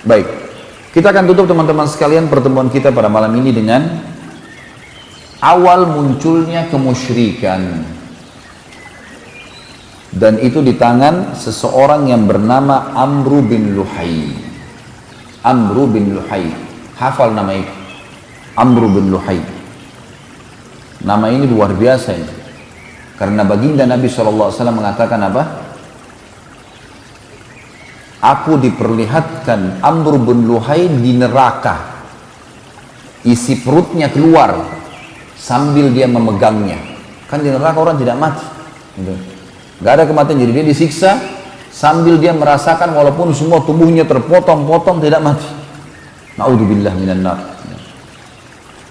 Baik, kita akan tutup teman-teman sekalian pertemuan kita pada malam ini dengan awal munculnya kemusyrikan. Dan itu di tangan seseorang yang bernama Amru bin Luhai. Amru bin Luhai, hafal nama itu, Amru bin Luhai. Nama ini luar biasa ini. Karena baginda Nabi SAW mengatakan apa? Aku diperlihatkan Amr bin Luhai di neraka, isi perutnya keluar sambil dia memegangnya. Kan di neraka orang tidak mati gitu. Gak ada kematian, jadi dia disiksa sambil dia merasakan walaupun semua tubuhnya terpotong-potong tidak mati. Na'udzubillah minan nar.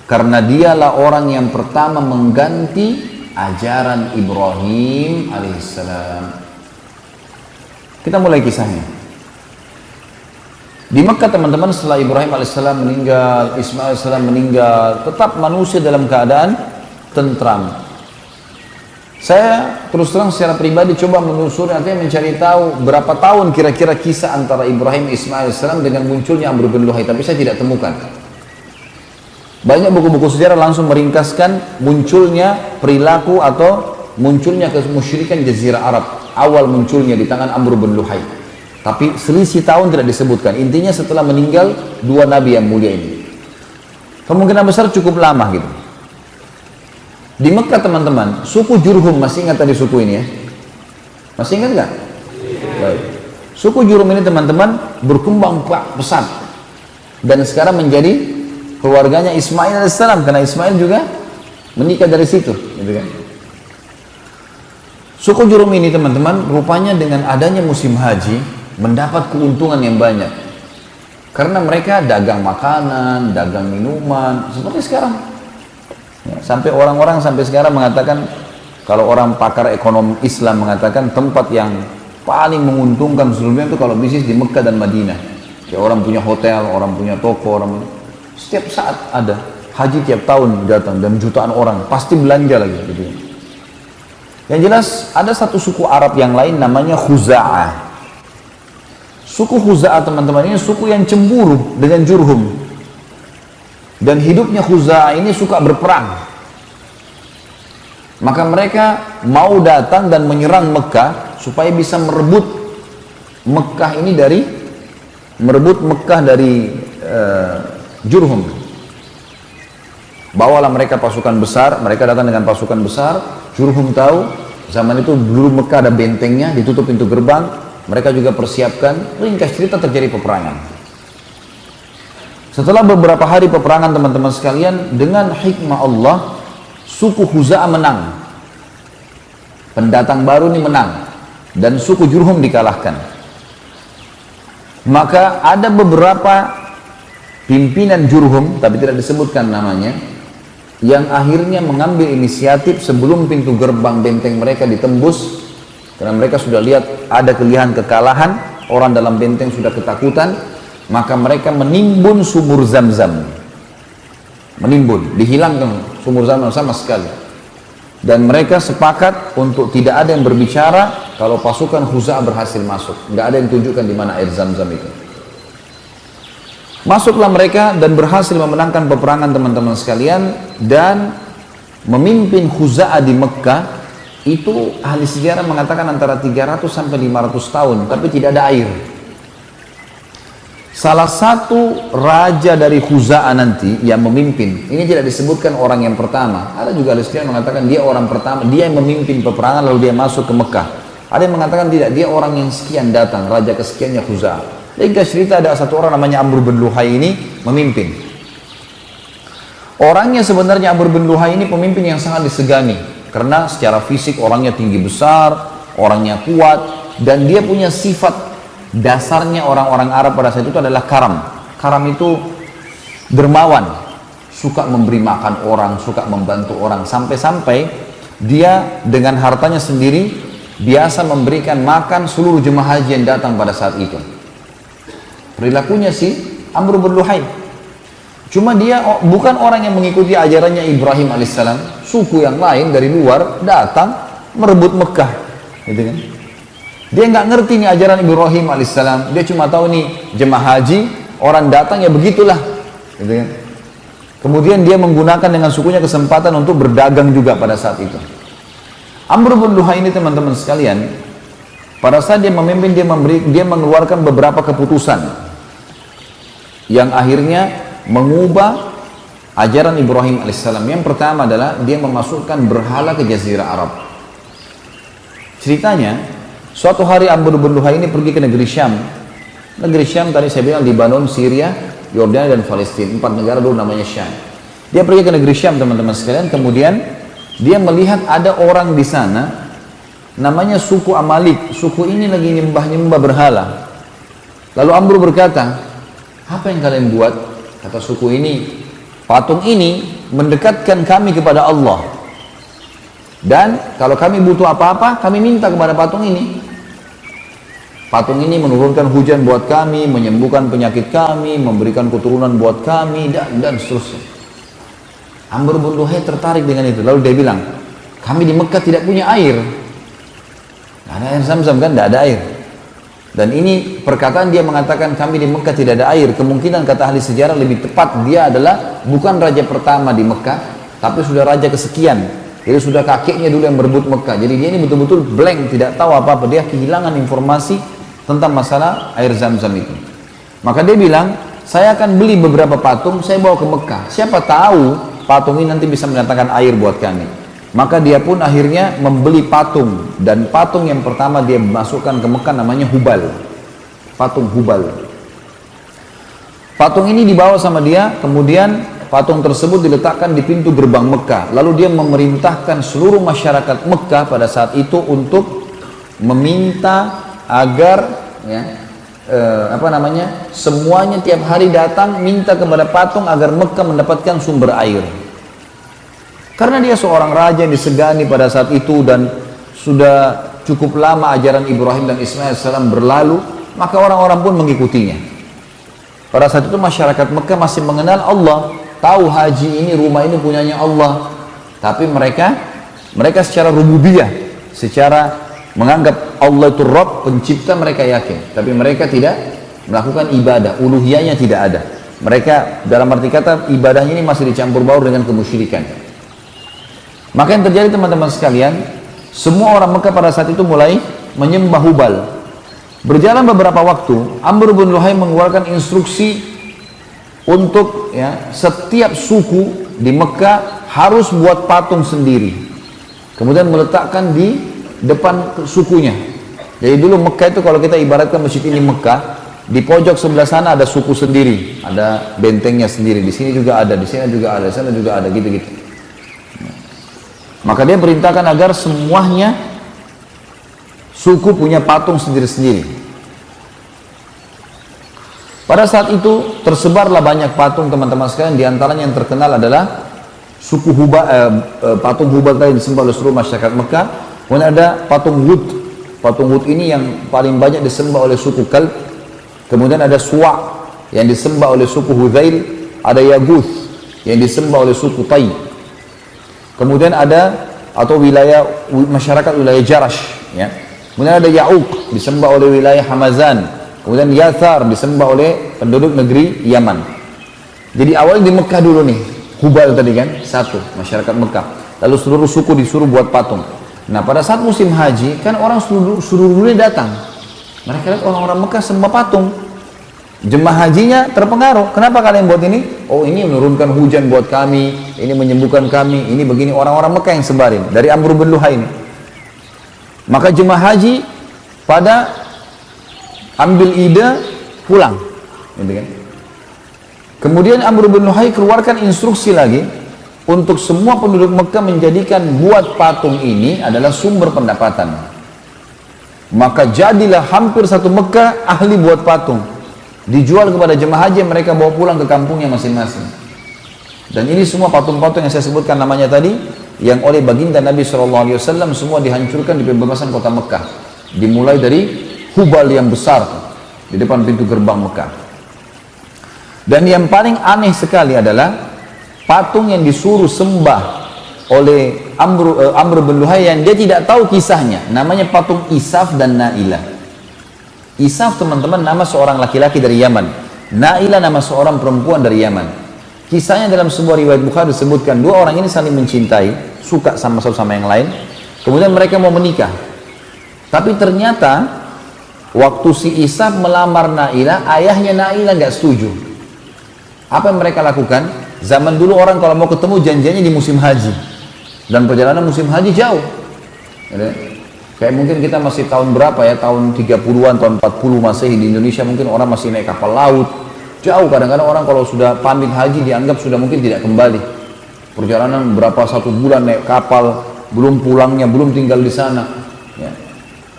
Karena dialah orang yang pertama mengganti ajaran Ibrahim alaihissalam. Kita mulai kisahnya. Di Mekah teman-teman, setelah Ibrahim alaihissalam meninggal, Ismail alaihissalam meninggal, tetap manusia dalam keadaan tentram. Saya terus terang secara pribadi coba menelusuri, artinya mencari tahu berapa tahun kira-kira kisah antara Ibrahim Ismail alaihissalam dengan munculnya Amr bin Luhai, tapi saya tidak temukan. Banyak buku-buku sejarah langsung meringkaskan munculnya perilaku atau munculnya kemusyrikan Jazirah Arab, awal munculnya di tangan Amr bin Luhai. Tapi selisih tahun tidak disebutkan. Intinya setelah meninggal dua nabi yang mulia ini. Kemungkinan besar cukup lama gitu. Di Mekah teman-teman, suku Jurhum, masih ingat tadi suku ini ya? Masih ingat nggak? Baik. Suku Jurhum ini teman-teman berkembang pesat. Dan sekarang menjadi keluarganya Ismail alaihissalam, karena Ismail juga menikah dari situ, gitu kan? Suku Jurhum ini teman-teman, rupanya dengan adanya musim haji mendapat keuntungan yang banyak, karena mereka dagang makanan, dagang minuman, seperti sekarang. Ya, sampai orang-orang sampai sekarang mengatakan, kalau orang pakar ekonomi Islam mengatakan tempat yang paling menguntungkan seluruhnya itu kalau bisnis di Mekah dan Madinah. Ya, orang punya hotel, orang punya toko, orang setiap saat ada haji, tiap tahun datang dan jutaan orang pasti belanja lagi gitu. Yang jelas ada satu suku Arab yang lain namanya Khuza'ah. Suku Khuza'ah teman-teman ini suku yang cemburu dengan Jurhum. Dan hidupnya Khuza'ah ini suka berperang. Maka mereka mau datang dan menyerang Mekah supaya bisa merebut Mekah ini dari Jurhum. Bawalah mereka pasukan besar, mereka datang dengan pasukan besar. Jurhum tahu, zaman itu dulu Mekah ada bentengnya, ditutup pintu gerbang, mereka juga persiapkan. Ringkas cerita, terjadi peperangan. Setelah beberapa hari peperangan teman-teman sekalian, dengan hikmah Allah, suku Khuza'ah menang. Pendatang baru ini menang, dan suku Jurhum dikalahkan. Maka ada beberapa pimpinan Jurhum, tapi tidak disebutkan namanya, yang akhirnya mengambil inisiatif sebelum pintu gerbang benteng mereka ditembus, karena mereka sudah lihat ada kekalahan, orang dalam benteng sudah ketakutan, maka mereka menimbun sumur Zam-Zam. Menimbun, dihilangkan sumur Zam-Zam sama sekali. Dan mereka sepakat untuk tidak ada yang berbicara kalau pasukan Khuza'ah berhasil masuk. Nggak ada yang tunjukkan di mana air Zam-Zam itu. Masuklah mereka dan berhasil memenangkan peperangan teman-teman sekalian, dan memimpin Khuza'ah di Mekah itu ahli sejarah mengatakan antara 300 sampai 500 tahun, tapi tidak ada air. Salah satu raja dari Khuza'ah nanti yang memimpin, ini tidak disebutkan orang yang pertama. Ada juga ahli sejarah mengatakan dia orang pertama, dia yang memimpin peperangan lalu dia masuk ke Mekah. Ada yang mengatakan tidak, dia orang yang sekian datang, raja kesekiannya Khuza'ah. Ringkas cerita, ada satu orang namanya Amr bin Luhai ini memimpin. Orangnya sebenarnya Amr bin Luhai ini pemimpin yang sangat disegani, karena secara fisik orangnya tinggi besar, orangnya kuat, dan dia punya sifat dasarnya orang-orang Arab pada saat itu adalah karam. Karam itu dermawan, suka memberi makan orang, suka membantu orang, sampai-sampai dia dengan hartanya sendiri biasa memberikan makan seluruh jemaah haji yang datang pada saat itu. Perilakunya si Amr bin Luhai. Cuma dia bukan orang yang mengikuti ajarannya Ibrahim alaihissalam. Suku yang lain dari luar datang merebut Mekah, gitu kan? Dia nggak ngerti nih ajaran Ibrahim alaihissalam. Dia cuma tahu nih jemaah haji orang datang ya begitulah, gitu kan. Kemudian dia menggunakan dengan sukunya kesempatan untuk berdagang juga pada saat itu. Amr bin Luhai ini teman-teman sekalian, pada saat dia memimpin, dia mengeluarkan beberapa keputusan yang akhirnya mengubah ajaran Ibrahim alaihissalam. Yang pertama adalah dia memasukkan berhala ke Jazirah Arab. Ceritanya, suatu hari Amr bin Luhai ini pergi ke negeri Syam. Negeri Syam tadi saya bilang Lebanon, Syria, Yordania dan Palestina. 4 negara dulu namanya Syam. Dia pergi ke negeri Syam teman-teman sekalian. Kemudian dia melihat ada orang di sana namanya suku Amalik. Suku ini lagi nyembah-nyembah berhala. Lalu Amr berkata, apa yang kalian buat? Kata suku ini, patung ini mendekatkan kami kepada Allah. Dan kalau kami butuh apa-apa, kami minta kepada patung ini. Patung ini menurunkan hujan buat kami, menyembuhkan penyakit kami, memberikan keturunan buat kami, dan seterusnya. Amr bin Luhai tertarik dengan itu. Lalu dia bilang, kami di Mekah tidak punya air. Nggak ada air Zam-Zam kan, tidak ada air. Dan ini perkataan dia mengatakan kami di Mekah tidak ada air. Kemungkinan kata ahli sejarah lebih tepat dia adalah bukan raja pertama di Mekah, tapi sudah raja kesekian. Jadi sudah kakeknya dulu yang berebut Mekah. Jadi dia ini betul-betul blank, tidak tahu apa-apa. Dia kehilangan informasi tentang masalah air Zam-Zam itu. Maka dia bilang, saya akan beli beberapa patung, saya bawa ke Mekah. Siapa tahu patung ini nanti bisa mendatangkan air buat kami. Maka dia pun akhirnya membeli patung, dan patung yang pertama dia masukkan ke Mekah namanya Hubal. Patung Hubal. Patung ini dibawa sama dia, kemudian patung tersebut diletakkan di pintu gerbang Mekah. Lalu dia memerintahkan seluruh masyarakat Mekah pada saat itu untuk meminta agar semuanya tiap hari datang minta kepada patung agar Mekah mendapatkan sumber air. Karena dia seorang raja yang disegani pada saat itu dan sudah cukup lama ajaran Ibrahim dan Ismail AS berlalu, maka orang-orang pun mengikutinya. Pada saat itu masyarakat Mekah masih mengenal Allah, tahu haji ini, rumah ini punyanya Allah. Tapi mereka secara rububiyah, secara menganggap Allah itu Rabb, pencipta, mereka yakin. Tapi mereka tidak melakukan ibadah, uluhiyahnya tidak ada. Mereka dalam arti kata ibadahnya ini masih dicampur baur dengan kemusyrikan. Maka yang terjadi teman-teman sekalian, semua orang Mekah pada saat itu mulai menyembah Hubal. Berjalan beberapa waktu, Amr bin Luhai mengeluarkan instruksi untuk setiap suku di Mekah harus buat patung sendiri. Kemudian meletakkan di depan sukunya. Jadi dulu Mekah itu kalau kita ibaratkan masjid ini Mekah, di pojok sebelah sana ada suku sendiri, ada bentengnya sendiri. Di sini juga ada, di sini juga ada, di sana juga ada, gitu-gitu. Maka dia perintahkan agar semuanya suku punya patung sendiri-sendiri. Pada saat itu tersebarlah banyak patung teman-teman sekalian. Di antaranya yang terkenal adalah suku Hubal, patung Hubal tadi disembah oleh seluruh masyarakat Mekah. Kemudian ada patung Hud. Patung Hud ini yang paling banyak disembah oleh suku Kalb. Kemudian ada Suwa yang disembah oleh suku Hudzail. Ada Yaguth yang disembah oleh suku Tai. Kemudian ada masyarakat wilayah Jarash, Kemudian ada Ya'uq disembah oleh wilayah Hamazan. Kemudian Yathar disembah oleh penduduk negeri Yaman. Jadi awalnya di Mekah dulu nih, Hubal tadi kan, satu masyarakat Mekah. Lalu seluruh suku disuruh buat patung. Nah pada saat musim haji kan orang seluruh dunia datang. Mereka lihat orang-orang Mekah sembah patung. Jemaah hajinya terpengaruh. Kenapa kalian buat ini? Oh ini menurunkan hujan buat kami, ini menyembuhkan kami, ini begini. Orang-orang Mekah yang sebarin dari Amr bin Luhai ini. Maka jemaah haji pada ambil ide pulang, gitu kan? Kemudian Amr bin Luhai keluarkan instruksi lagi untuk semua penduduk Mekah menjadikan buat patung ini adalah sumber pendapatan. Maka jadilah hampir satu Mekah ahli buat patung. Dijual kepada jemaah haji, mereka bawa pulang ke kampungnya masing-masing. Dan ini semua patung-patung yang saya sebutkan namanya tadi, yang oleh baginda Nabi SAW semua dihancurkan di pembebasan kota Mekah. Dimulai dari Hubal yang besar di depan pintu gerbang Mekah. Dan yang paling aneh sekali adalah patung yang disuruh sembah oleh Amr bin Luhai yang dia tidak tahu kisahnya. Namanya patung Isaf dan Nailah. Isaf teman-teman nama seorang laki-laki dari Yaman. Nailah nama seorang perempuan dari Yaman. Kisahnya dalam sebuah riwayat Bukhari disebutkan, dua orang ini saling mencintai, suka sama satu sama yang lain. Kemudian mereka mau menikah. Tapi ternyata waktu si Ishaq melamar Nailah, ayahnya Nailah nggak setuju. Apa yang mereka lakukan? Zaman dulu orang kalau mau ketemu janjiannya di musim haji. Dan perjalanan musim haji jauh. Kayak mungkin kita masih tahun berapa ya, tahun 30-an, tahun 40 Masehi di Indonesia mungkin orang masih naik kapal laut. Jauh, kadang-kadang orang kalau sudah pamit haji dianggap sudah mungkin tidak kembali. Perjalanan berapa, 1 bulan naik kapal, belum pulangnya, belum tinggal di sana. Ya.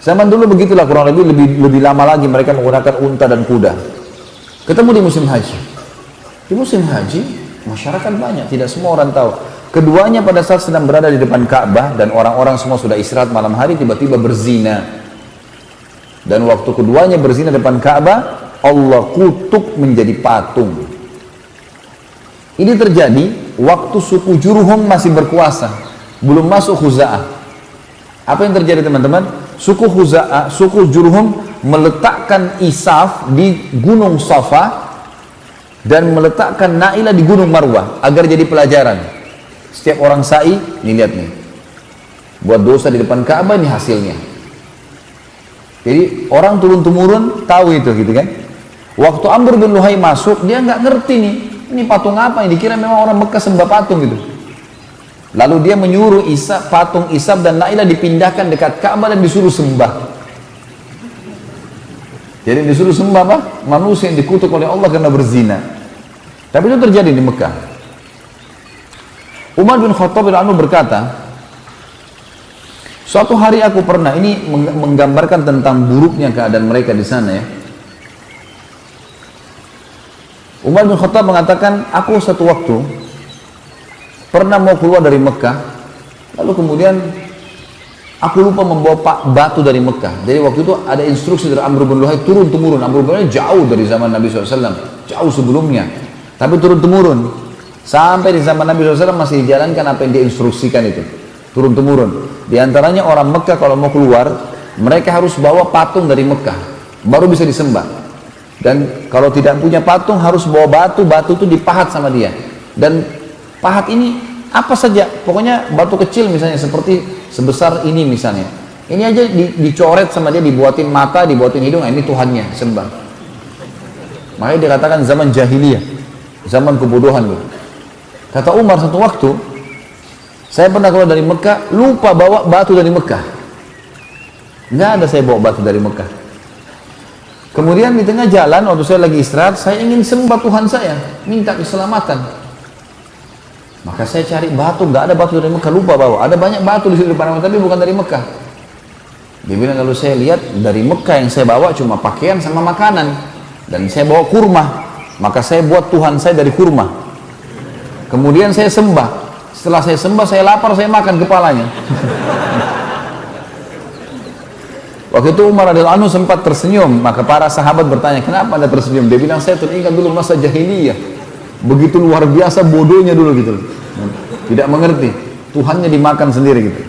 Zaman dulu begitulah, kurang lebih lama lagi mereka menggunakan unta dan kuda. Ketemu di musim haji. Di musim haji, masyarakat banyak, tidak semua orang tahu. Keduanya pada saat sedang berada di depan Ka'bah dan orang-orang semua sudah istirahat malam hari, tiba-tiba berzina. Dan waktu keduanya berzina di depan Ka'bah, Allah kutuk menjadi patung. Ini terjadi waktu suku Jurhum masih berkuasa, belum masuk Khuza'ah. Apa yang terjadi teman-teman? Suku Jurhum meletakkan Isaf di Gunung Safa dan meletakkan Nailah di Gunung Marwah agar jadi pelajaran. Setiap orang sa'i, nih lihat nih, buat dosa di depan Ka'bah, ini hasilnya. Jadi orang turun-temurun tahu itu gitu kan. Waktu Amr bin Luhai masuk, dia nggak ngerti nih, ini patung apa ini, dikira memang orang Mekah sembah patung gitu. Lalu dia menyuruh patung Ishaq dan Nailah dipindahkan dekat Ka'bah dan disuruh sembah. Jadi disuruh sembah apa? Manusia yang dikutuk oleh Allah karena berzina. Tapi itu terjadi di Mekah. Umar bin Khattab radhiyallahu anhu berkata, suatu hari aku pernah, ini menggambarkan tentang buruknya keadaan mereka di sana ya. Umar bin Khattab mengatakan, aku satu waktu pernah mau keluar dari Mekah, lalu kemudian aku lupa membawa batu dari Mekah. Jadi waktu itu ada instruksi dari Amr bin Luhai turun-temurun. Amr bin Luhai jauh dari zaman Nabi SAW, jauh sebelumnya, tapi turun-temurun. Sampai di zaman Nabi SAW masih dijalankan apa yang diinstruksikan itu, turun-temurun. Di antaranya orang Mekah kalau mau keluar, mereka harus bawa patung dari Mekah, baru bisa disembah. Dan kalau tidak punya patung, harus bawa batu itu dipahat sama dia. Dan pahat ini apa saja, pokoknya batu kecil misalnya, seperti sebesar ini misalnya. Ini aja dicoret sama dia, dibuatin mata, dibuatin hidung, ini Tuhannya, sembah. Makanya dikatakan zaman jahiliyah, zaman kebodohan gitu. Kata Umar satu waktu, saya pernah keluar dari Mekah, lupa bawa batu dari Mekah. Nggak ada saya bawa batu dari Mekah. Kemudian di tengah jalan, waktu saya lagi istirahat, saya ingin sembah Tuhan saya, minta keselamatan. Maka saya cari batu, nggak ada batu dari Mekah, lupa bawa. Ada banyak batu di situ depan, tapi bukan dari Mekah. Dia bilang, kalau saya lihat dari Mekah yang saya bawa cuma pakaian sama makanan, dan saya bawa kurma, maka saya buat Tuhan saya dari kurma. Kemudian saya sembah. Setelah saya sembah, saya lapar, saya makan kepalanya. Waktu itu Umar radhiyallahu anhu sempat tersenyum. Maka para sahabat bertanya, kenapa Anda tersenyum? Dia bilang, saya teringat dulu masa jahiliyah. Begitu luar biasa bodohnya dulu gitu. Tidak mengerti. Tuhannya dimakan sendiri gitu.